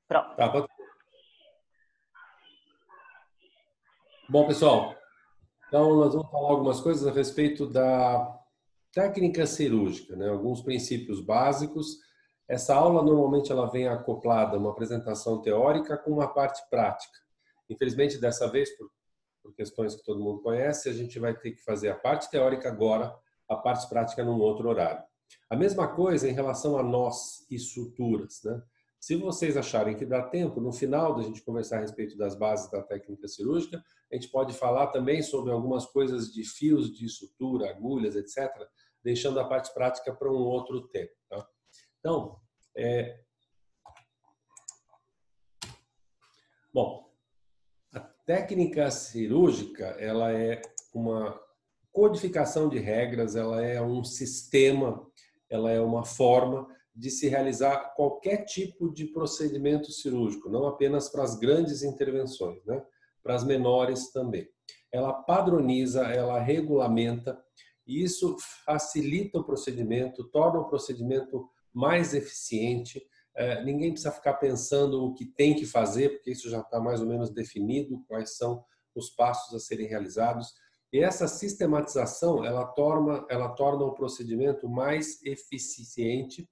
Pronto. Tá, bom, pessoal, então nós vamos falar algumas coisas a respeito da técnica cirúrgica, né? Alguns princípios básicos. Essa aula normalmente ela vem acoplada a uma apresentação teórica com uma parte prática. Infelizmente, dessa vez, por questões que todo mundo conhece, a gente vai ter que fazer a parte teórica agora, a parte prática num outro horário. A mesma coisa em relação a nós e suturas, né? Se vocês acharem que dá tempo, no final da gente conversar a respeito das bases da técnica cirúrgica, a gente pode falar também sobre algumas coisas de fios de sutura, agulhas, etc., deixando a parte prática para um outro tempo. Tá? Então, bom, a técnica cirúrgica ela é uma codificação de regras, ela é um sistema, ela é uma forma de se realizar qualquer tipo de procedimento cirúrgico, não apenas para as grandes intervenções, né? Para as menores também. Ela padroniza, ela regulamenta, e isso facilita o procedimento, torna o procedimento mais eficiente. Ninguém precisa ficar pensando o que tem que fazer, porque isso já está mais ou menos definido, quais são os passos a serem realizados. E essa sistematização, ela torna o procedimento mais eficiente,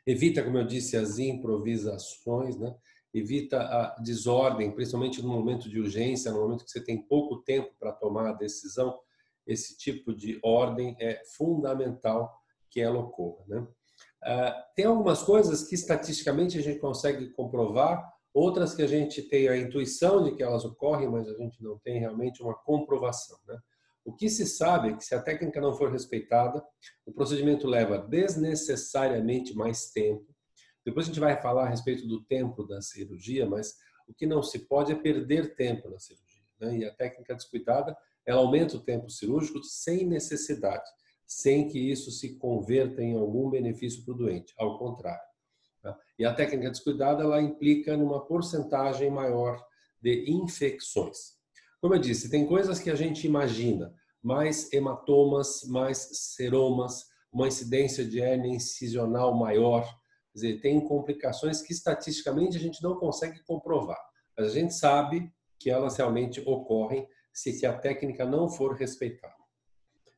evita, como eu disse, as improvisações, né? Evita a desordem, principalmente no momento de urgência, no momento que você tem pouco tempo para tomar a decisão. Esse tipo de ordem é fundamental que ela ocorra, né? Tem algumas coisas que estatisticamente a gente consegue comprovar, outras que a gente tem a intuição de que elas ocorrem, mas a gente não tem realmente uma comprovação, né? O que se sabe é que se a técnica não for respeitada, o procedimento leva desnecessariamente mais tempo. Depois a gente vai falar a respeito do tempo da cirurgia, mas o que não se pode é perder tempo na cirurgia, né? E a técnica descuidada, ela aumenta o tempo cirúrgico sem necessidade, sem que isso se converta em algum benefício para o doente, ao contrário. E a técnica descuidada, ela implica numa porcentagem maior de infecções. Como eu disse, tem coisas que a gente imagina, mais hematomas, mais seromas, uma incidência de hérnia incisional maior, quer dizer, tem complicações que estatisticamente a gente não consegue comprovar, mas a gente sabe que elas realmente ocorrem se a técnica não for respeitada.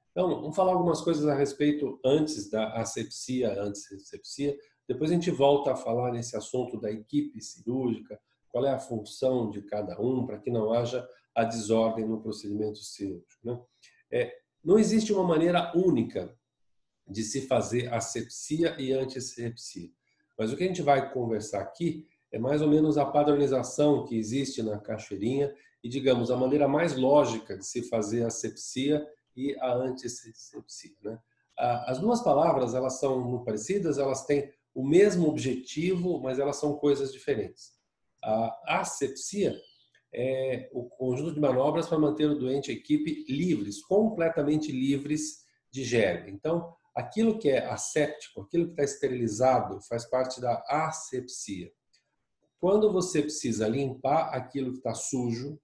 Então, vamos falar algumas coisas a respeito antes da asepsia, antes-asepsia. Depois a gente volta a falar nesse assunto da equipe cirúrgica, qual é a função de cada um, para que não haja a desordem no procedimento cirúrgico, né? Não existe uma maneira única de se fazer asepsia e antisepsia. Mas o que a gente vai conversar aqui é mais ou menos a padronização que existe na caixeirinha e, digamos, a maneira mais lógica de se fazer a asepsia e a antisepsia, né? As duas palavras, elas são muito parecidas, elas têm o mesmo objetivo, mas elas são coisas diferentes. A asepsia é o conjunto de manobras para manter o doente e a equipe livres, completamente livres de germe. Então, aquilo que é asséptico, aquilo que está esterilizado, faz parte da asepsia. Quando você precisa limpar aquilo que está sujo,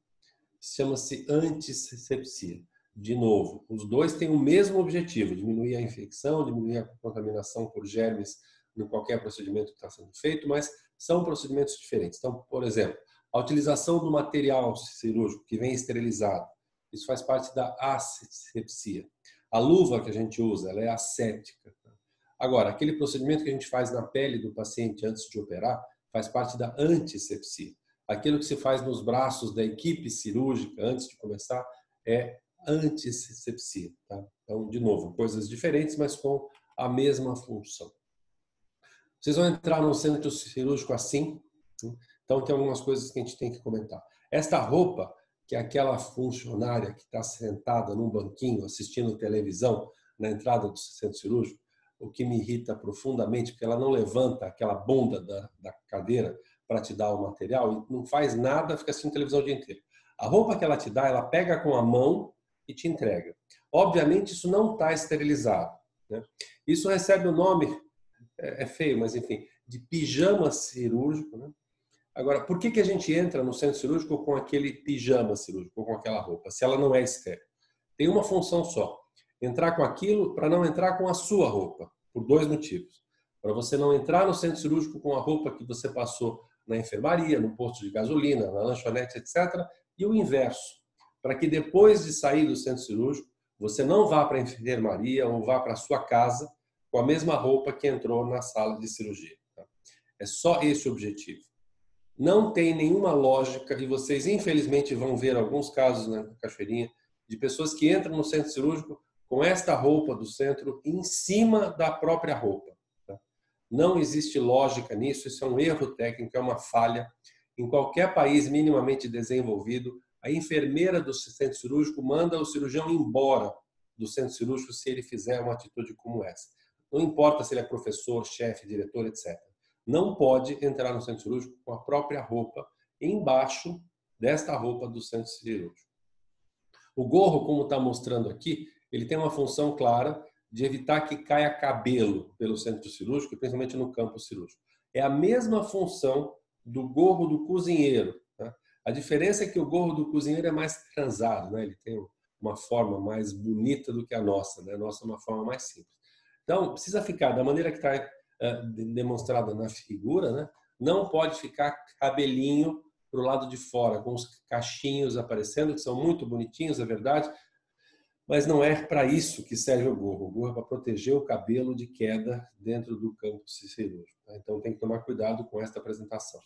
chama-se antisepsia. De novo, os dois têm o mesmo objetivo, diminuir a infecção, diminuir a contaminação por germes em qualquer procedimento que está sendo feito, mas são procedimentos diferentes. Então, por exemplo, a utilização do material cirúrgico que vem esterilizado, isso faz parte da asepsia. A luva que a gente usa, ela é asséptica. Agora, aquele procedimento que a gente faz na pele do paciente antes de operar, faz parte da antisepsia. Aquilo que se faz nos braços da equipe cirúrgica antes de começar é antisepsia. Tá? Então, de novo, coisas diferentes, mas com a mesma função. Vocês vão entrar num centro cirúrgico assim, então tem algumas coisas que a gente tem que comentar. Esta roupa, que é aquela funcionária que está sentada num banquinho assistindo televisão na entrada do centro cirúrgico, o que me irrita profundamente, porque ela não levanta aquela bunda da cadeira para te dar o material e não faz nada, fica assistindo televisão o dia inteiro. A roupa que ela te dá, ela pega com a mão e te entrega. Obviamente, isso não está esterilizado, né? Isso recebe o nome, é feio, mas enfim, de pijama cirúrgico, né? Agora, por que a gente entra no centro cirúrgico com aquele pijama cirúrgico, com aquela roupa, se ela não é estéril? Tem uma função só. Entrar com aquilo para não entrar com a sua roupa, por dois motivos. Para você não entrar no centro cirúrgico com a roupa que você passou na enfermaria, no posto de gasolina, na lanchonete, etc. E o inverso, para que depois de sair do centro cirúrgico, você não vá para a enfermaria ou vá para a sua casa com a mesma roupa que entrou na sala de cirurgia. É só esse o objetivo. Não tem nenhuma lógica, e vocês infelizmente vão ver alguns casos na Cachoeirinha, de pessoas que entram no centro cirúrgico com esta roupa do centro em cima da própria roupa. Não existe lógica nisso, isso é um erro técnico, é uma falha. Em qualquer país minimamente desenvolvido, a enfermeira do centro cirúrgico manda o cirurgião embora do centro cirúrgico se ele fizer uma atitude como essa. Não importa se ele é professor, chefe, diretor, etc. Não pode entrar no centro cirúrgico com a própria roupa embaixo desta roupa do centro cirúrgico. O gorro, como está mostrando aqui, ele tem uma função clara de evitar que caia cabelo pelo centro cirúrgico, principalmente no campo cirúrgico. É a mesma função do gorro do cozinheiro. Tá? A diferença é que o gorro do cozinheiro é mais transado, né? Ele tem uma forma mais bonita do que a nossa, né? A nossa é uma forma mais simples. Então, precisa ficar da maneira que está demonstrada na figura, né? Não pode ficar cabelinho para o lado de fora, com os cachinhos aparecendo, que são muito bonitinhos, é verdade, mas não é para isso que serve o gorro. O gorro é para proteger o cabelo de queda dentro do campo cirúrgico. Então tem que tomar cuidado com esta apresentação.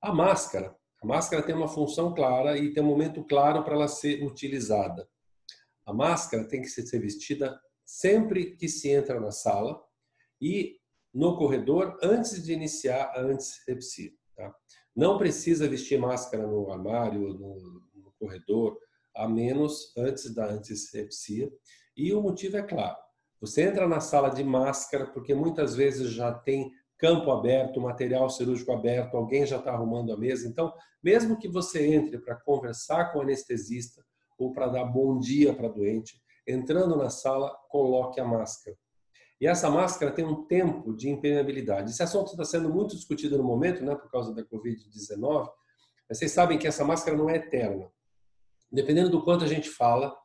A máscara tem uma função clara e tem um momento claro para ela ser utilizada. A máscara tem que ser vestida sempre que se entra na sala e no corredor antes de iniciar a antisepsia. Tá? Não precisa vestir máscara no armário, no corredor, a menos antes da antisepsia. E o motivo é claro. Você entra na sala de máscara porque muitas vezes já tem campo aberto, material cirúrgico aberto, alguém já está arrumando a mesa. Então, mesmo que você entre para conversar com o anestesista ou para dar bom dia para a doente, entrando na sala, coloque a máscara. E essa máscara tem um tempo de impermeabilidade. Esse assunto está sendo muito discutido no momento, né, por causa da Covid-19. Mas vocês sabem que essa máscara não é eterna. Dependendo do quanto a gente fala,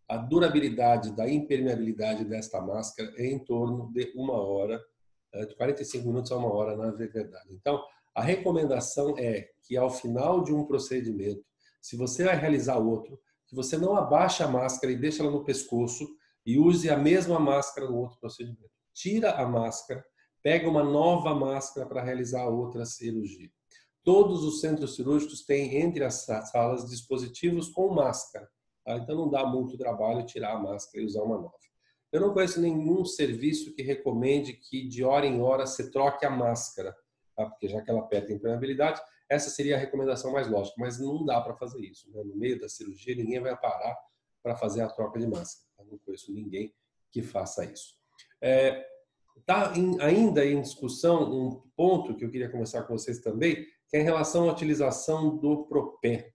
a durabilidade da impermeabilidade desta máscara é em torno de 1 hora, de 45 minutos a 1 hora, na verdade. Então, a recomendação é que ao final de um procedimento, se você vai realizar outro, que você não abaixe a máscara e deixe ela no pescoço e use a mesma máscara no outro procedimento. Tira a máscara, pega uma nova máscara para realizar outra cirurgia. Todos os centros cirúrgicos têm entre as salas dispositivos com máscara. Tá? Então não dá muito trabalho tirar a máscara e usar uma nova. Eu não conheço nenhum serviço que recomende que de hora em hora você troque a máscara, tá? Porque já que ela perde a impermeabilidade, essa seria a recomendação mais lógica, mas não dá para fazer isso. Né? No meio da cirurgia, ninguém vai parar para fazer a troca de máscara. Eu não conheço ninguém que faça isso. Está ainda em discussão um ponto que eu queria conversar com vocês também, que é em relação à utilização do Propé.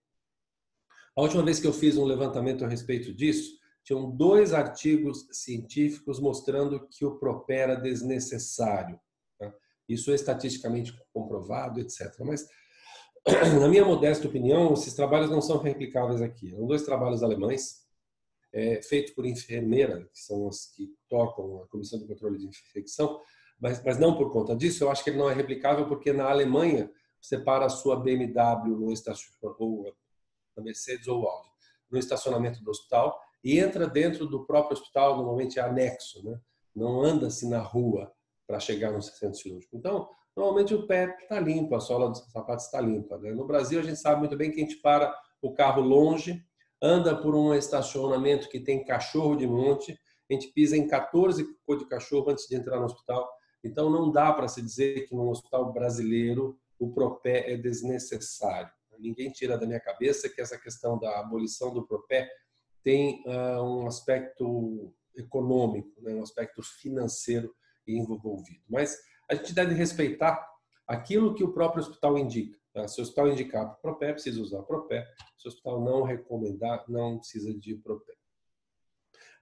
A última vez que eu fiz um levantamento a respeito disso, tinham 2 artigos científicos mostrando que o Propé era desnecessário. Tá? Isso é estatisticamente comprovado, etc. Mas, na minha modesta opinião, esses trabalhos não são replicáveis aqui. São 2 trabalhos alemães, feitos por enfermeiras, que são as que tocam a Comissão de Controle de Infecção, mas não por conta disso. Eu acho que ele não é replicável porque na Alemanha você para a sua BMW no estacionamento, ou na Mercedes ou Audi, no estacionamento do hospital e entra dentro do próprio hospital, normalmente é anexo, né? Não anda-se na rua para chegar no centro cirúrgico. Então, normalmente o pé está limpo, a sola dos sapatos está limpa. Né? No Brasil, a gente sabe muito bem que a gente para o carro longe, anda por um estacionamento que tem cachorro de monte, a gente pisa em 14 cocô de cachorro antes de entrar no hospital. Então, não dá para se dizer que num hospital brasileiro o Propé é desnecessário. Ninguém tira da minha cabeça que essa questão da abolição do Propé tem um aspecto econômico, né, um aspecto financeiro envolvido. Mas a gente deve respeitar aquilo que o próprio hospital indica. Tá? Se o hospital indicar para o Propé, precisa usar o Propé. Se o hospital não recomendar, não precisa de Propé.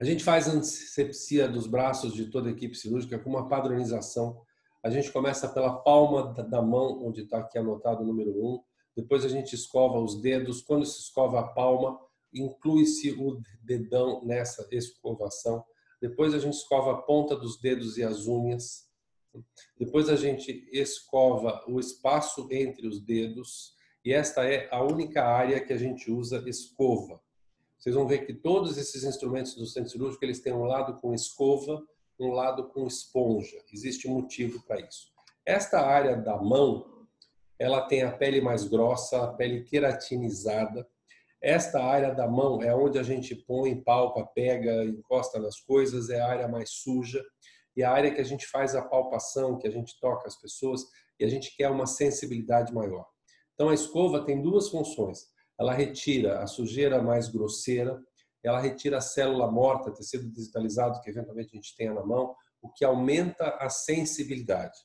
A gente faz antisepsia dos braços de toda a equipe cirúrgica com uma padronização. A gente começa pela palma da mão, onde está aqui anotado o número 1. Depois a gente escova os dedos. Quando se escova a palma, inclui-se o dedão nessa escovação. Depois a gente escova a ponta dos dedos e as unhas. Depois a gente escova o espaço entre os dedos e esta é a única área que a gente usa escova. Vocês vão ver que todos esses instrumentos do centro cirúrgico, eles têm um lado com escova, um lado com esponja. Existe um motivo para isso. Esta área da mão, ela tem a pele mais grossa, a pele queratinizada. Esta área da mão é onde a gente põe, palpa, pega, encosta nas coisas, é a área mais suja. E a área que a gente faz a palpação, que a gente toca as pessoas e a gente quer uma sensibilidade maior. Então a escova tem duas funções. Ela retira a sujeira mais grosseira, ela retira a célula morta, tecido desvitalizado que eventualmente a gente tenha na mão, o que aumenta a sensibilidade.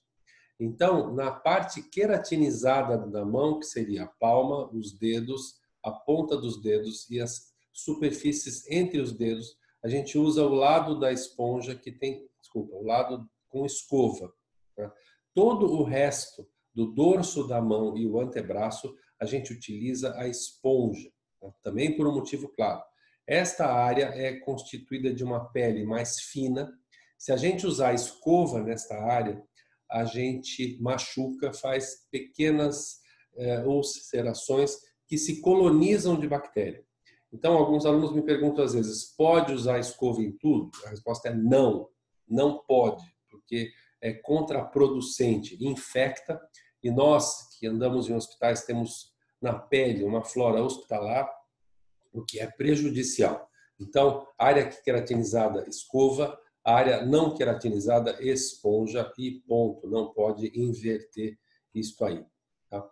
Então, na parte queratinizada da mão, que seria a palma, os dedos, a ponta dos dedos e as superfícies entre os dedos, a gente usa o lado da esponja que tem, o lado com escova. Tá? Todo o resto do dorso da mão e o antebraço, a gente utiliza a esponja, tá? Também por um motivo claro. Esta área é constituída de uma pele mais fina. Se a gente usar a escova nesta área, a gente machuca, faz pequenas ulcerações que se colonizam de bactéria. Então, alguns alunos me perguntam às vezes, pode usar escova em tudo? A resposta é não, não pode, porque é contraproducente, infecta, e nós que andamos em hospitais temos na pele uma flora hospitalar, o que é prejudicial. Então, área queratinizada, escova, área não queratinizada, esponja e ponto. Não pode inverter isso aí. Tá?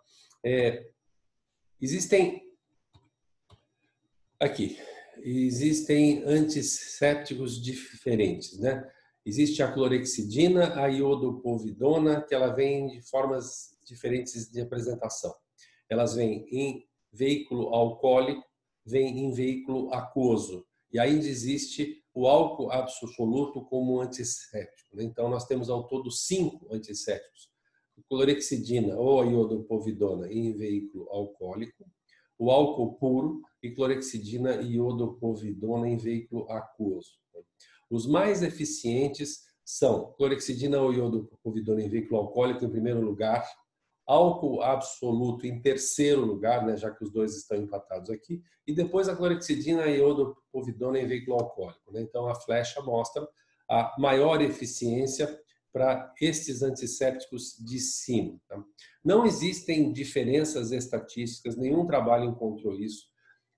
Existem antissépticos diferentes, né? Existe a clorexidina, a iodopovidona, que ela vem de formas diferentes de apresentação. Elas vêm em veículo alcoólico, vêm em veículo aquoso. E ainda existe o álcool absoluto como antisséptico. Então, nós temos ao todo 5 antissépticos. Clorexidina ou a iodopovidona em veículo alcoólico, o álcool puro e clorexidina e iodopovidona em veículo aquoso. Os mais eficientes são clorexidina ou iodopovidona em veículo alcoólico em primeiro lugar, álcool absoluto em terceiro lugar, né, já que os dois estão empatados aqui, e depois a clorexidina e iodopovidona em veículo alcoólico. Né? Então a flecha mostra a maior eficiência para estes antissépticos de cima. Tá? Não existem diferenças estatísticas, nenhum trabalho encontrou isso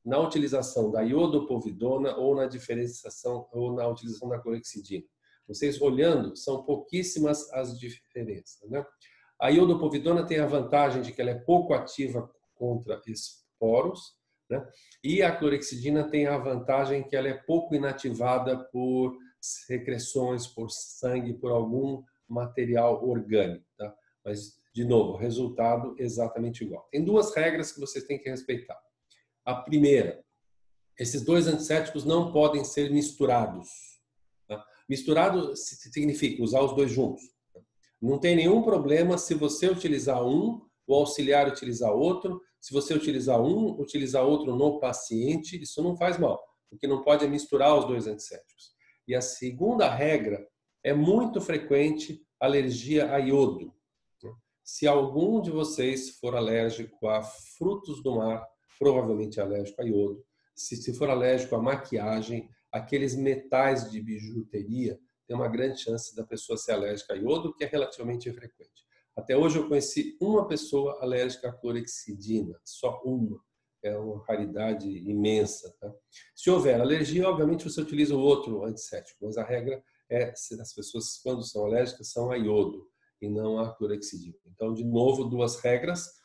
na utilização da iodopovidona ou na diferenciação ou na utilização da clorexidina. Vocês olhando, são pouquíssimas as diferenças, né? A iodopovidona tem a vantagem de que ela é pouco ativa contra esporos, né? E a clorexidina tem a vantagem que ela é pouco inativada por secreções, por sangue, por algum material orgânico, tá? Mas, de novo, resultado exatamente igual. Tem duas regras que vocês têm que respeitar. A primeira, esses dois antissépticos não podem ser misturados. Tá? Misturado significa usar os dois juntos. Não tem nenhum problema se você utilizar um, o auxiliar utilizar outro. Se você utilizar um, utilizar outro no paciente, isso não faz mal. O que não pode é misturar os dois antissépticos. E a segunda regra é muito frequente alergia a iodo. Se algum de vocês for alérgico a frutos do mar, provavelmente é alérgico a iodo. Se for alérgico a maquiagem, aqueles metais de bijuteria, tem uma grande chance da pessoa ser alérgica a iodo, que é relativamente frequente. Até hoje eu conheci uma pessoa alérgica à clorexidina, só uma. É uma raridade imensa. Tá? Se houver alergia, obviamente você utiliza o outro antisséptico, mas a regra é se as pessoas, quando são alérgicas, são a iodo e não a clorexidina. Então, de novo, duas regras.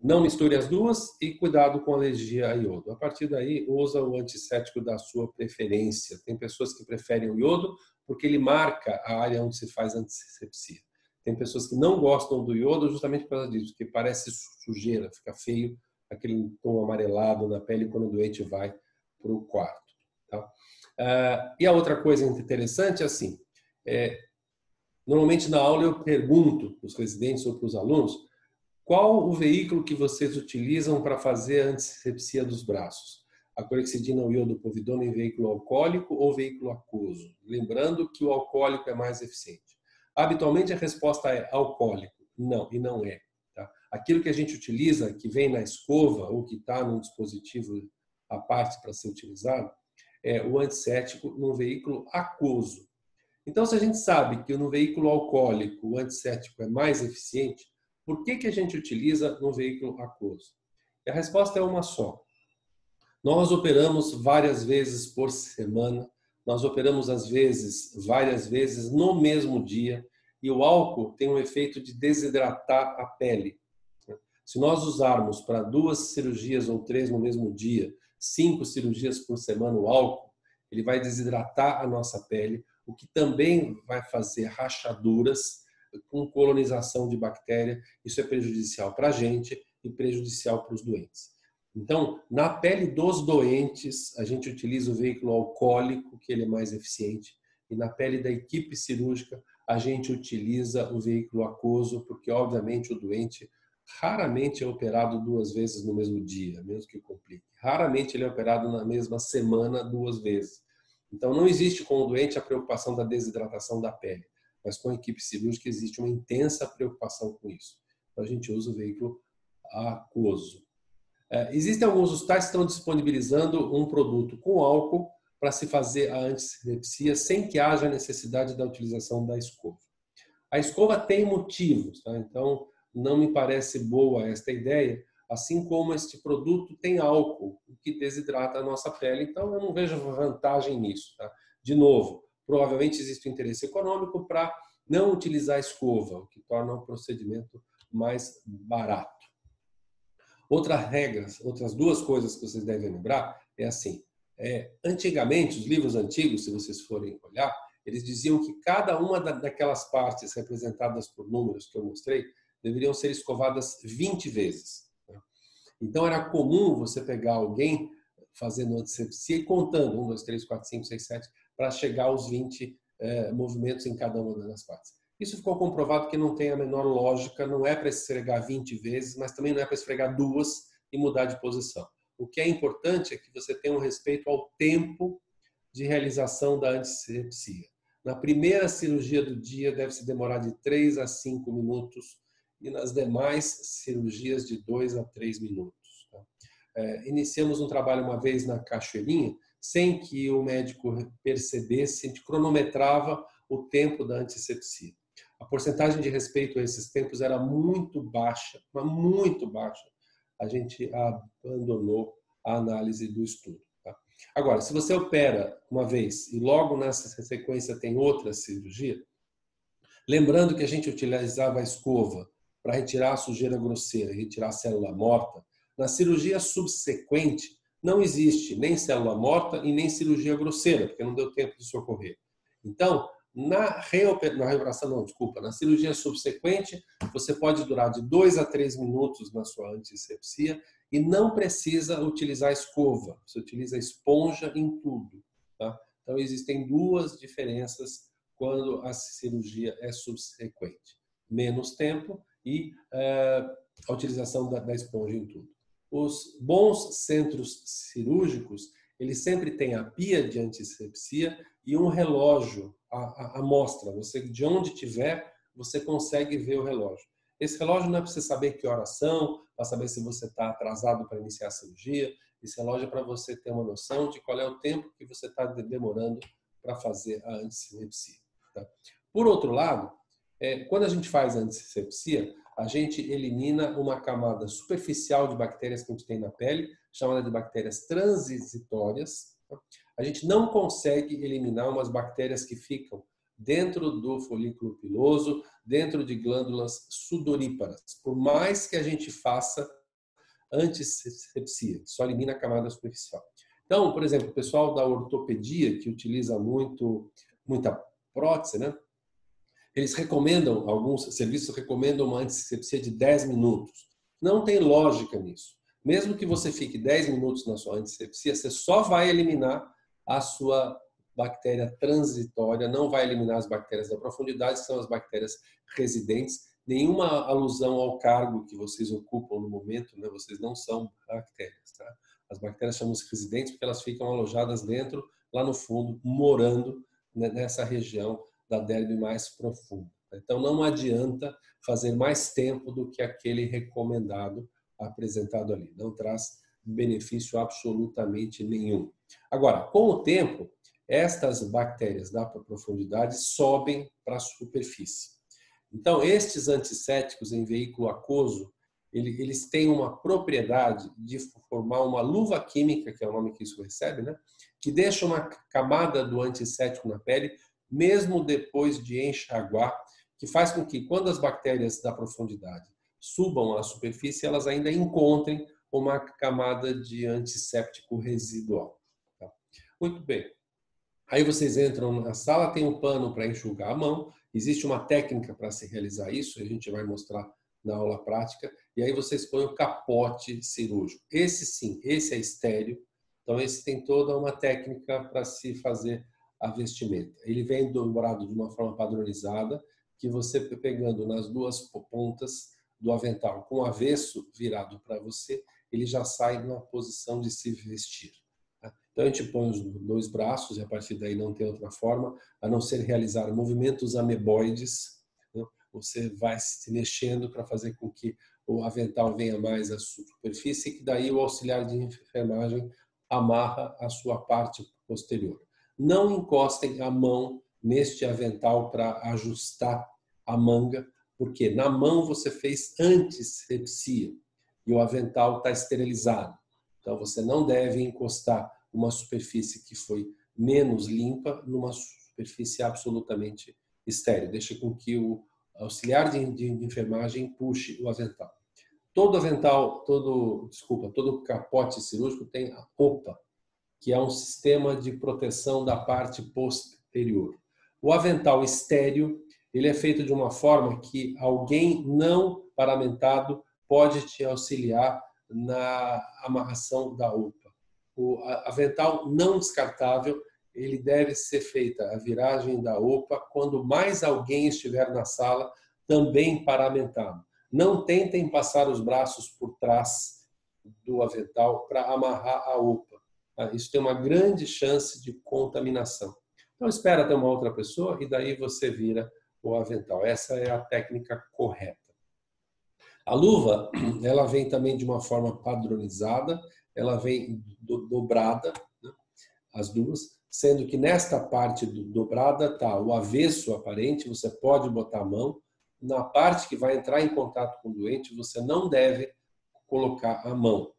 Não misture as duas e cuidado com alergia a iodo. A partir daí, usa o antisséptico da sua preferência. Tem pessoas que preferem o iodo porque ele marca a área onde se faz antisepsia. Tem pessoas que não gostam do iodo justamente por causa disso, porque parece sujeira, fica feio, aquele tom amarelado na pele quando o doente vai para o quarto. Tá? E a outra coisa interessante é assim, normalmente na aula eu pergunto para os residentes ou para os alunos qual o veículo que vocês utilizam para fazer a antisepsia dos braços? A clorexidina ou iodopovidona em veículo alcoólico ou veículo aquoso? Lembrando que o alcoólico é mais eficiente. Habitualmente a resposta é alcoólico. Não, e não é. Tá? Aquilo que a gente utiliza, que vem na escova ou que está num dispositivo à parte para ser utilizado, é o antisséptico num veículo aquoso. Então, se a gente sabe que no veículo alcoólico o antisséptico é mais eficiente, por que a gente utiliza no veículo aquoso? E a resposta é uma só. Nós operamos várias vezes por semana, nós operamos às vezes, várias vezes no mesmo dia, e o álcool tem um efeito de desidratar a pele. Se nós usarmos para 2 cirurgias ou 3 no mesmo dia, 5 cirurgias por semana o álcool, ele vai desidratar a nossa pele, o que também vai fazer rachaduras com colonização de bactéria. Isso é prejudicial para a gente e prejudicial para os doentes. Então, na pele dos doentes, a gente utiliza o veículo alcoólico, que ele é mais eficiente, e na pele da equipe cirúrgica, a gente utiliza o veículo aquoso, porque, obviamente, o doente raramente é operado 2 vezes no mesmo dia, mesmo que complique. Raramente ele é operado na mesma semana 2 vezes. Então, não existe com o doente a preocupação da desidratação da pele, mas com a equipe cirúrgica existe uma intensa preocupação com isso. Então, a gente usa o veículo aquoso. Existem alguns hospitais que estão disponibilizando um produto com álcool para se fazer a antisepsia sem que haja necessidade da utilização da escova. A escova tem motivos, tá? Então não me parece boa esta ideia, assim como este produto tem álcool, o que desidrata a nossa pele, então eu não vejo vantagem nisso. Tá? De novo, provavelmente existe um interesse econômico para não utilizar a escova, o que torna o procedimento mais barato. Outras 2 coisas que vocês devem lembrar é assim, antigamente, os livros antigos, se vocês forem olhar, eles diziam que cada uma daquelas partes representadas por números que eu mostrei deveriam ser escovadas 20 vezes. Então, era comum você pegar alguém fazendo antisepsia e contando 1, 2, 3, 4, 5, 6, 7, para chegar aos 20 movimentos em cada uma das partes. Isso ficou comprovado que não tem a menor lógica, não é para esfregar 20 vezes, mas também não é para esfregar 2 e mudar de posição. O que é importante é que você tenha um respeito ao tempo de realização da antisepsia. Na primeira cirurgia do dia deve se demorar de 3 a 5 minutos e nas demais cirurgias de 2 a 3 minutos. Tá? Iniciamos um trabalho uma vez na Cachoeirinha, sem que o médico percebesse, a gente cronometrava o tempo da antisepsia. A porcentagem de respeito a esses tempos era muito baixa, mas muito baixa. A gente abandonou a análise do estudo. Tá? Agora, se você opera uma vez e logo nessa sequência tem outra cirurgia, lembrando que a gente utilizava a escova para retirar a sujeira grosseira e retirar a célula morta, na cirurgia subsequente não existe nem célula morta e nem cirurgia grosseira, porque não deu tempo de socorrer. Então, na cirurgia subsequente, você pode durar de 2 a 3 minutos na sua antisepsia e não precisa utilizar escova, você utiliza esponja em tudo. Tá? Então, existem 2 diferenças quando a cirurgia é subsequente. Menos tempo e a utilização da esponja em tudo. Os bons centros cirúrgicos, eles sempre têm a pia de antisepsia e um relógio à mostra. Você, de onde tiver, você consegue ver o relógio. Esse relógio não é para você saber que horas são, para saber se você está atrasado para iniciar a cirurgia. Esse relógio é para você ter uma noção de qual é o tempo que você está demorando para fazer a antisepsia. Tá? Por outro lado, quando a gente faz a antisepsia, a gente elimina uma camada superficial de bactérias que a gente tem na pele, chamada de bactérias transitórias. A gente não consegue eliminar umas bactérias que ficam dentro do folículo piloso, dentro de glândulas sudoríparas, por mais que a gente faça antisepsia, só elimina a camada superficial. Então, por exemplo, o pessoal da ortopedia, que utiliza muita prótese, né? Eles recomendam, alguns serviços recomendam uma antisepsia de 10 minutos. Não tem lógica nisso. Mesmo que você fique 10 minutos na sua antisepsia, você só vai eliminar a sua bactéria transitória, não vai eliminar as bactérias da profundidade, que são as bactérias residentes. Nenhuma alusão ao cargo que vocês ocupam no momento, né? Vocês não são bactérias. Tá? As bactérias chamam-se residentes porque elas ficam alojadas dentro, lá no fundo, morando, né, nessa região da derme mais profunda. Então, não adianta fazer mais tempo do que aquele recomendado apresentado ali. Não traz benefício absolutamente nenhum. Agora, com o tempo, estas bactérias da profundidade sobem para a superfície. Então, estes antissépticos em veículo aquoso, eles têm uma propriedade de formar uma luva química, que é o nome que isso recebe, né? Que deixa uma camada do antisséptico na pele, mesmo depois de enxaguar, que faz com que, quando as bactérias da profundidade subam à superfície, elas ainda encontrem uma camada de antisséptico residual. Tá? Muito bem. Aí vocês entram na sala, tem um pano para enxugar a mão, existe uma técnica para se realizar isso, a gente vai mostrar na aula prática, e aí vocês põem o capote cirúrgico. Esse sim, esse é estéril, então esse tem toda uma técnica para se fazer a vestimenta. Ele vem dobrado de uma forma padronizada, que você pegando nas duas pontas do avental com o avesso virado para você, ele já sai numa posição de se vestir. Então a gente põe os dois braços e a partir daí não tem outra forma a não ser realizar movimentos ameboides. Né? Você vai se mexendo para fazer com que o avental venha mais à superfície e que daí o auxiliar de enfermagem amarra a sua parte posterior. Não encostem a mão neste avental para ajustar a manga, porque na mão você fez antisepsia e o avental está esterilizado. Então você não deve encostar uma superfície que foi menos limpa numa superfície absolutamente estéril. Deixa com que o auxiliar de enfermagem puxe o avental. Todo avental, todo capote cirúrgico tem a OPA, que é um sistema de proteção da parte posterior. O avental estéril, ele é feito de uma forma que alguém não paramentado pode te auxiliar na amarração da OPA. O avental não descartável, ele deve ser feita a viragem da OPA quando mais alguém estiver na sala, também paramentado. Não tentem passar os braços por trás do avental para amarrar a OPA. Isso tem uma grande chance de contaminação. Então, espera até uma outra pessoa e daí você vira o avental. Essa é a técnica correta. A luva, ela vem também de uma forma padronizada, ela vem dobrada, né? As duas, sendo que nesta parte dobrada está o avesso aparente, você pode botar a mão. Na parte que vai entrar em contato com o doente, você não deve colocar a mão.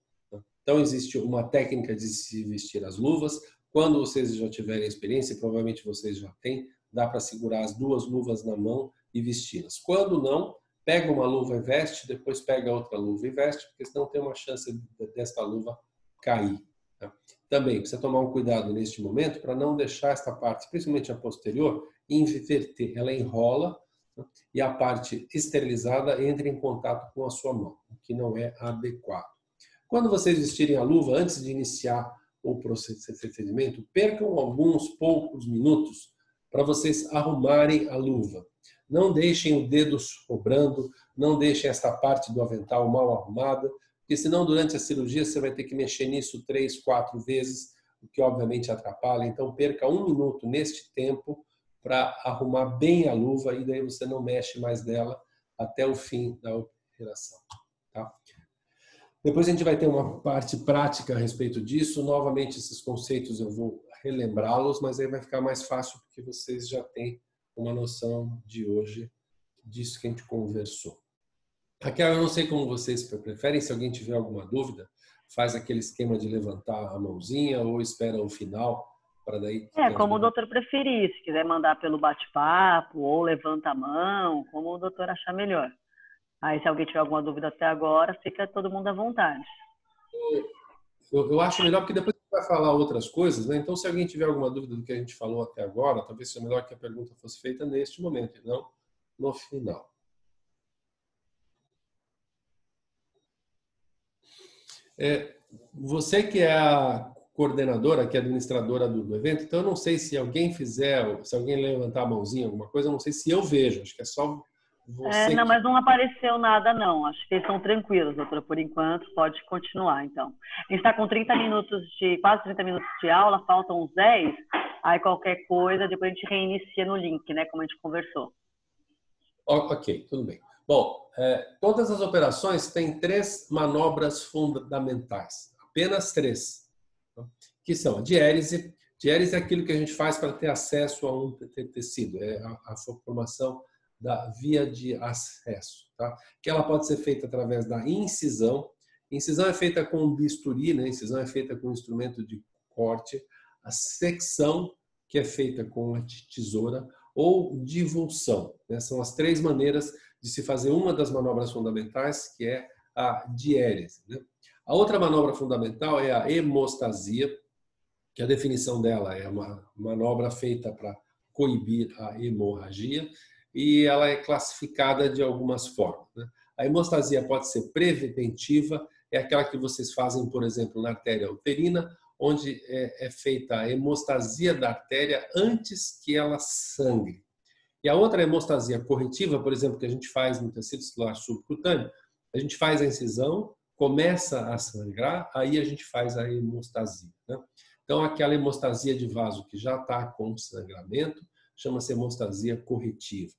Então, existe uma técnica de se vestir as luvas. Quando vocês já tiverem experiência, provavelmente vocês já têm, dá para segurar as duas luvas na mão e vesti-las. Quando não, pega uma luva e veste, depois pega outra luva e veste, porque senão tem uma chance desta luva cair. Tá? Também precisa tomar um cuidado neste momento para não deixar esta parte, principalmente a posterior, inverter. Ela enrola, né? E a parte esterilizada entra em contato com a sua mão, o que não é adequado. Quando vocês vestirem a luva, antes de iniciar o procedimento, percam alguns poucos minutos para vocês arrumarem a luva. Não deixem o dedo sobrando, não deixem esta parte do avental mal arrumada, porque senão durante a cirurgia você vai ter que mexer nisso 3, 4 vezes, o que obviamente atrapalha. Então perca 1 minuto neste tempo para arrumar bem a luva e daí você não mexe mais nela até o fim da operação. Tá? Depois a gente vai ter uma parte prática a respeito disso. Novamente, esses conceitos eu vou relembrá-los, mas aí vai ficar mais fácil porque vocês já têm uma noção de hoje disso que a gente conversou. Raquel, eu não sei como vocês preferem. Se alguém tiver alguma dúvida, faz aquele esquema de levantar a mãozinha ou espera o final para daí... Como o doutor preferir. Se quiser mandar pelo bate-papo ou levanta a mão, como o doutor achar melhor. Aí, se alguém tiver alguma dúvida até agora, fica todo mundo à vontade. Eu acho melhor, porque depois a gente vai falar outras coisas, né? Então, se alguém tiver alguma dúvida do que a gente falou até agora, talvez seja melhor que a pergunta fosse feita neste momento, e não no final. Você que é a coordenadora, que é a administradora do evento, então eu não sei se alguém fizer, se alguém levantar a mãozinha, alguma coisa, eu não sei se eu vejo, acho que é só... Não, mas não apareceu nada, não. Acho que eles são tranquilos, doutora, por enquanto. Pode continuar, então. A gente está com 30 minutos quase 30 minutos de aula, faltam uns 10. Aí qualquer coisa, depois a gente reinicia no link, né? Como a gente conversou. Ok, tudo bem. Bom, todas as operações têm 3 manobras fundamentais, apenas 3, que são a diérese. Diérese é aquilo que a gente faz para ter acesso a um tecido, é a formação da via de acesso, tá? Que ela pode ser feita através da incisão. Incisão é feita com um bisturi, né? Incisão é feita com um instrumento de corte. A secção, que é feita com a tesoura, ou divulsão, né? São as 3 maneiras de se fazer uma das manobras fundamentais, que é a diérese, né? A outra manobra fundamental é a hemostasia, que a definição dela é uma manobra feita para coibir a hemorragia, e ela é classificada de algumas formas, né? A hemostasia pode ser preventiva, é aquela que vocês fazem, por exemplo, na artéria uterina, onde é feita a hemostasia da artéria antes que ela sangre. E a outra hemostasia corretiva, por exemplo, que a gente faz no tecido celular subcutâneo, a gente faz a incisão, começa a sangrar, aí a gente faz a hemostasia, né? Então, aquela hemostasia de vaso que já está com sangramento, chama-se hemostasia corretiva.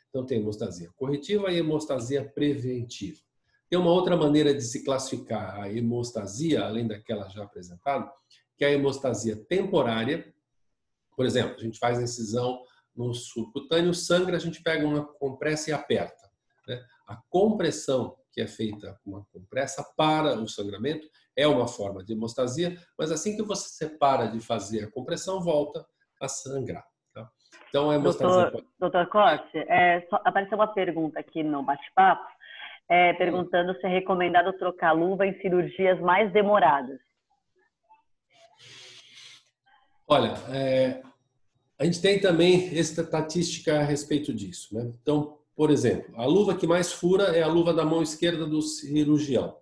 Então, tem hemostasia corretiva e hemostasia preventiva. Tem uma outra maneira de se classificar a hemostasia, além daquela já apresentada, que é a hemostasia temporária. Por exemplo, a gente faz a incisão no subcutâneo, sangra, a gente pega uma compressa e aperta, né? A compressão, que é feita com uma compressa para o sangramento, é uma forma de hemostasia, mas assim que você para de fazer a compressão, volta a sangrar, tá? Então, a hemostasia pode... Doutor Corte, apareceu uma pergunta aqui no bate-papo, perguntando se é recomendado trocar luva em cirurgias mais demoradas. Olha, a gente tem também estatística a respeito disso, né? Então, por exemplo, a luva que mais fura é a luva da mão esquerda do cirurgião.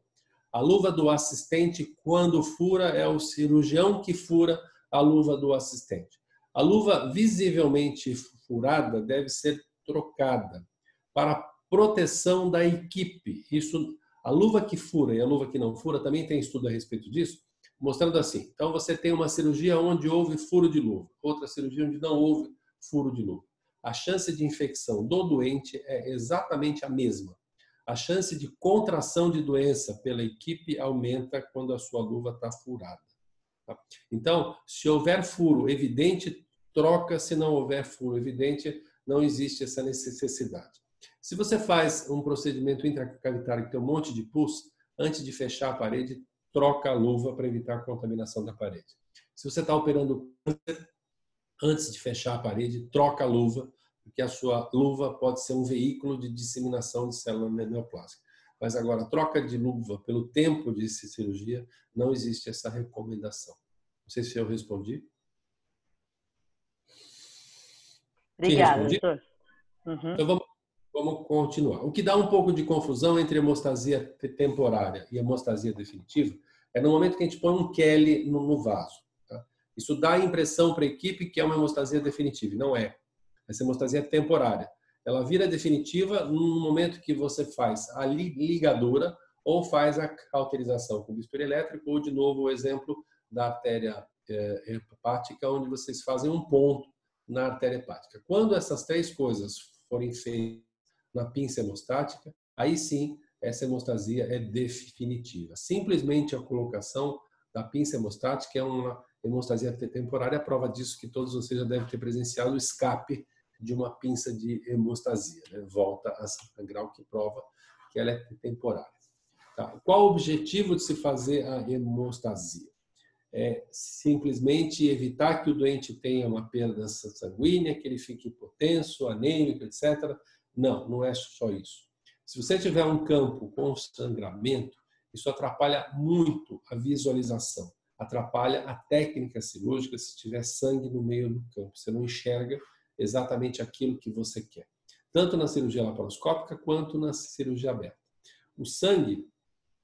A luva do assistente, quando fura, é o cirurgião que fura a luva do assistente. A luva visivelmente furada deve ser trocada para proteção da equipe. Isso, a luva que fura e a luva que não fura, também tem estudo a respeito disso, mostrando assim. Então, você tem uma cirurgia onde houve furo de luva, outra cirurgia onde não houve furo de luva. A chance de infecção do doente é exatamente a mesma. A chance de contração de doença pela equipe aumenta quando a sua luva está furada. Tá? Então, se houver furo evidente, troca. Se não houver furo evidente, não existe essa necessidade. Se você faz um procedimento intracavitário que tem um monte de pus, antes de fechar a parede, troca a luva para evitar a contaminação da parede. Se você está operando câncer, antes de fechar a parede, troca a luva, porque a sua luva pode ser um veículo de disseminação de célula neoplástica. Mas agora, troca de luva pelo tempo de cirurgia, não existe essa recomendação. Não sei se eu respondi. Obrigada, doutor. Uhum. Então, vamos continuar. O que dá um pouco de confusão entre hemostasia temporária e hemostasia definitiva é no momento que a gente põe um Kelly no vaso. Tá? Isso dá a impressão para a equipe que é uma hemostasia definitiva, e não é. Essa hemostasia é temporária. Ela vira definitiva no momento que você faz a ligadura ou faz a cauterização com bisturi elétrico, ou, de novo, o exemplo da artéria hepática, onde vocês fazem um ponto na artéria hepática. Quando essas 3 coisas forem feitas na pinça hemostática, aí sim, essa hemostasia é definitiva. Simplesmente a colocação da pinça hemostática é uma hemostasia temporária. A prova disso que todos vocês já devem ter presenciado o escape de uma pinça de hemostasia, né? Volta a sangrar, o que prova que ela é temporária. Tá? Qual o objetivo de se fazer a hemostasia? É simplesmente evitar que o doente tenha uma perda sanguínea, que ele fique hipotenso, anêmico, etc. Não, não é só isso. Se você tiver um campo com sangramento, isso atrapalha muito a visualização, atrapalha a técnica cirúrgica se tiver sangue no meio do campo. Você não enxerga exatamente aquilo que você quer, tanto na cirurgia laparoscópica quanto na cirurgia aberta. O sangue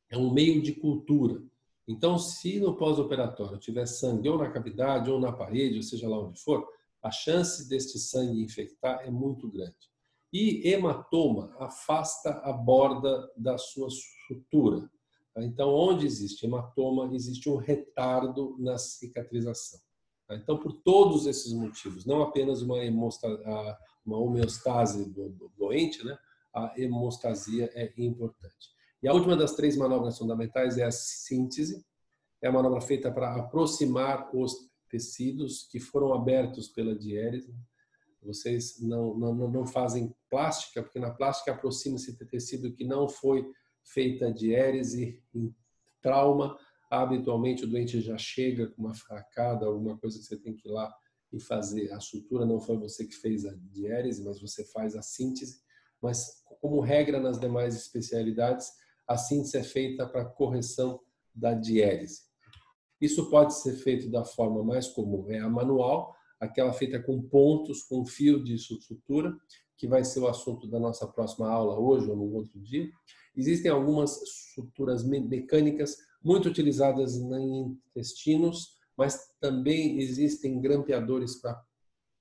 é um meio de cultura. Então, se no pós-operatório tiver sangue ou na cavidade ou na parede, ou seja lá onde for, a chance deste sangue infectar é muito grande. E hematoma afasta a borda da sua sutura. Então, onde existe hematoma, existe um retardo na cicatrização. Tá? Então, por todos esses motivos, não apenas uma homeostase do doente, né? A hemostasia é importante. E a última das 3 manobras fundamentais é a síntese. É a manobra feita para aproximar os tecidos que foram abertos pela diérese. Vocês não fazem plástica, porque na plástica aproxima-se de tecido que não foi feita a diérese. Em trauma, habitualmente o doente já chega com uma facada, alguma coisa que você tem que ir lá e fazer a sutura. Não foi você que fez a diérese, mas você faz a síntese. Mas, como regra nas demais especialidades, a síntese é feita para correção da diérese. Isso pode ser feito da forma mais comum, é a manual, aquela feita com pontos, com fio de sutura, que vai ser o assunto da nossa próxima aula hoje ou no outro dia. Existem algumas suturas mecânicas muito utilizadas em intestinos, mas também existem grampeadores para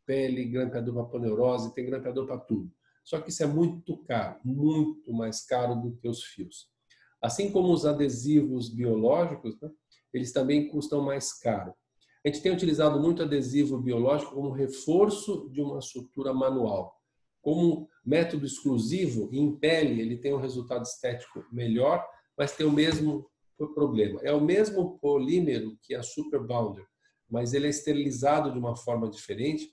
pele, grampeador para paneurose, tem grampeador para tudo. Só que isso é muito caro, muito mais caro do que os fios. Assim como os adesivos biológicos, né, eles também custam mais caro. A gente tem utilizado muito adesivo biológico como reforço de uma sutura manual. Como método exclusivo, em pele, ele tem um resultado estético melhor, mas tem o mesmo problema. É o mesmo polímero que a Super Bonder, mas ele é esterilizado de uma forma diferente.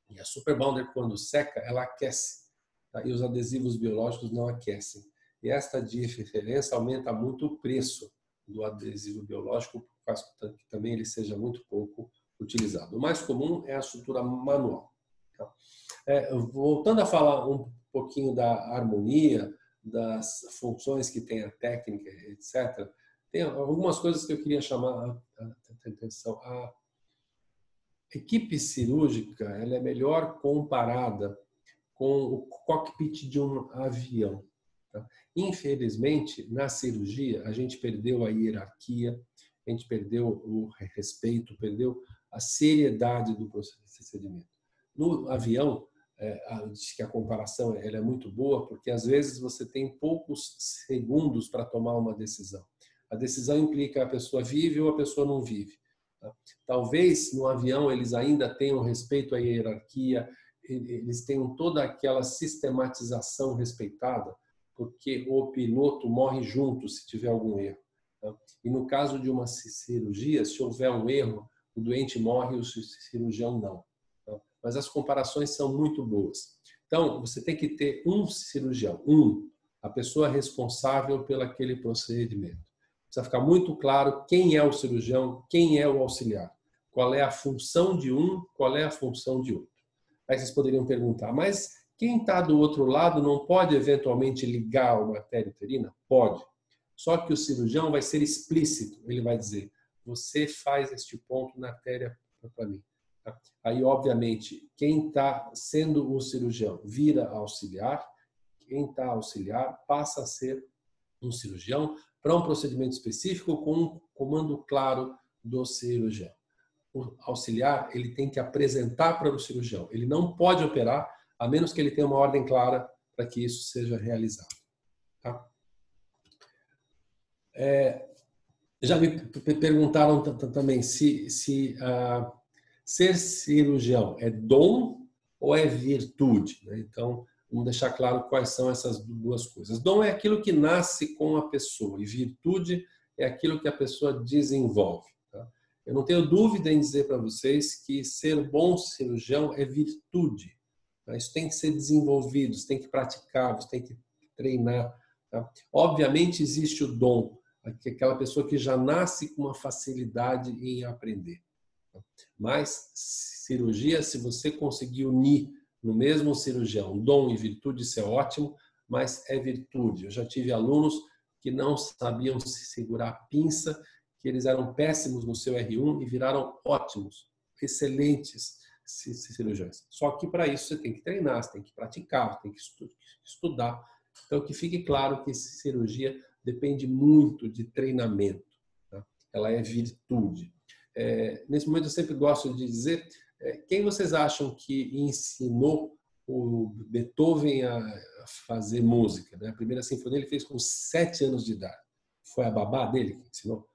E a Super Bonder, quando seca, ela aquece. Tá? E os adesivos biológicos não aquecem. E esta diferença aumenta muito o preço do adesivo biológico, faz com que também ele seja muito pouco utilizado. O mais comum é a sutura manual. Tá? Voltando a falar um pouquinho da harmonia, das funções que tem a técnica, etc., tem algumas coisas que eu queria chamar a atenção. A equipe cirúrgica ela é melhor comparada com o cockpit de um avião. Tá? Infelizmente, na cirurgia, a gente perdeu a hierarquia, a gente perdeu o respeito, perdeu a seriedade do procedimento. No avião, diz que a comparação ela é muito boa, porque às vezes você tem poucos segundos para tomar uma decisão. A decisão implica a pessoa vive ou a pessoa não vive. Tá? Talvez no avião eles ainda tenham respeito à hierarquia, eles tenham toda aquela sistematização respeitada, porque o piloto morre junto se tiver algum erro. Tá? E no caso de uma cirurgia, se houver um erro, o doente morre e o cirurgião não. Tá? Mas as comparações são muito boas. Então, você tem que ter um cirurgião, a pessoa responsável pelo aquele procedimento. Precisa ficar muito claro quem é o cirurgião, quem é o auxiliar. Qual é a função de um, qual é a função de outro. Aí vocês poderiam perguntar, mas quem está do outro lado não pode eventualmente ligar uma artéria uterina? Pode. Só que o cirurgião vai ser explícito. Ele vai dizer, você faz este ponto na artéria para mim. Tá? Aí, obviamente, quem está sendo o cirurgião vira auxiliar. Quem está auxiliar passa a ser um cirurgião para um procedimento específico com um comando claro do cirurgião. O auxiliar ele tem que apresentar para o cirurgião. Ele não pode operar a menos que ele tenha uma ordem clara para que isso seja realizado. Tá? Já me perguntaram também se ser cirurgião é dom ou é virtude. Né? Então, vamos deixar claro quais são essas duas coisas. Dom é aquilo que nasce com a pessoa e virtude é aquilo que a pessoa desenvolve. Tá? Eu não tenho dúvida em dizer para vocês que ser bom cirurgião é virtude. Tá? Isso tem que ser desenvolvido, isso tem que praticar, isso tem que treinar. Tá? Obviamente existe o dom, aquela pessoa que já nasce com uma facilidade em aprender. Tá? Mas cirurgia, se você conseguir unir no mesmo cirurgião dom e virtude, isso é ótimo, mas é virtude. Eu já tive alunos que não sabiam se segurar a pinça, que eles eram péssimos no seu R1 e viraram ótimos, excelentes cirurgiões. Só que para isso você tem que treinar, você tem que praticar, você tem que estudar. Então, que fique claro que cirurgia depende muito de treinamento. Tá? Ela é virtude. Nesse momento eu sempre gosto de dizer, quem vocês acham que ensinou o Beethoven a fazer música? Né? A primeira sinfonia ele fez com 7 anos de idade. Foi a babá dele que ensinou?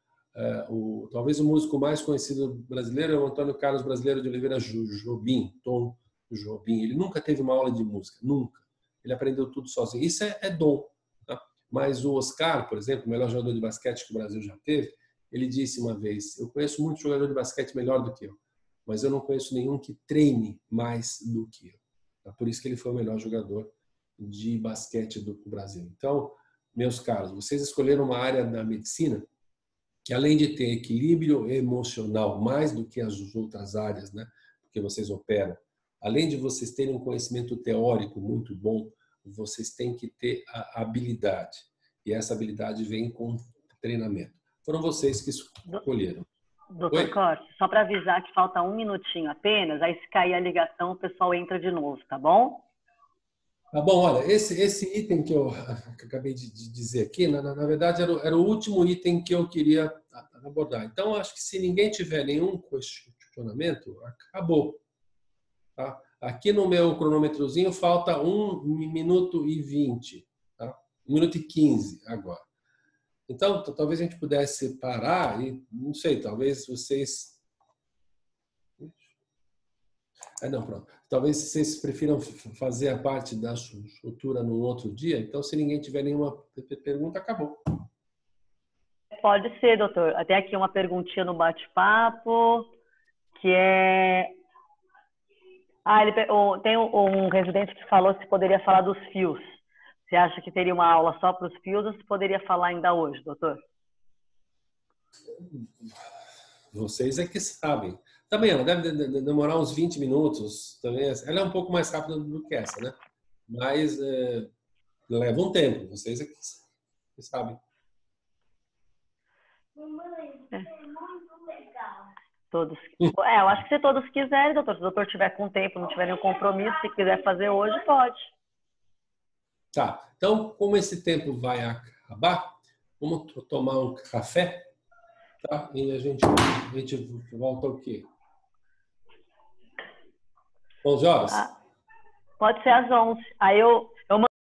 Talvez o músico mais conhecido brasileiro é o Antônio Carlos Brasileiro de Oliveira Jobim, Tom Jobim. Ele nunca teve uma aula de música, nunca. Ele aprendeu tudo sozinho. Isso é dom. Tá? Mas o Oscar, por exemplo, o melhor jogador de basquete que o Brasil já teve, ele disse uma vez: eu conheço muito jogador de basquete melhor do que eu, mas eu não conheço nenhum que treine mais do que eu. Tá? Por isso que ele foi o melhor jogador de basquete do Brasil. Então, meus caros, vocês escolheram uma área da medicina que, além de ter equilíbrio emocional mais do que as outras áreas, né, porque vocês operam, além de vocês terem um conhecimento teórico muito bom, vocês têm que ter a habilidade. E essa habilidade vem com treinamento. Foram vocês que escolheram. Doutor Corte, só para avisar que falta 1 minutinho apenas, aí se cair a ligação, o pessoal entra de novo, tá bom? Tá bom, olha, esse item que eu acabei de dizer aqui, na verdade, era o último item que eu queria abordar. Então, acho que se ninguém tiver nenhum questionamento, acabou. Tá? Aqui no meu cronômetrozinho falta 1 minuto e 20, tá? 1 minuto e 15 agora. Então, talvez a gente pudesse parar e, não sei, talvez vocês... não, pronto. Talvez vocês prefiram fazer a parte da sutura num outro dia. Então, se ninguém tiver nenhuma pergunta, acabou. Pode ser, doutor. Até aqui uma perguntinha no bate-papo, que é... tem um residente que falou se poderia falar dos fios. Você acha que teria uma aula só para os fios ou se poderia falar ainda hoje, doutor? Vocês é que sabem. Também ela deve demorar uns 20 minutos. Também. Ela é um pouco mais rápida do que essa, né? Mas leva um tempo. Vocês é que sabem. É muito legal. Todos. Eu acho que se todos quiserem, doutor. Se o doutor tiver com tempo, não tiver nenhum compromisso, se quiser fazer hoje, pode. Tá. Então, como esse tempo vai acabar, vamos tomar um café, tá? E a gente volta o quê? 11 horas? Pode ser às 11. Aí eu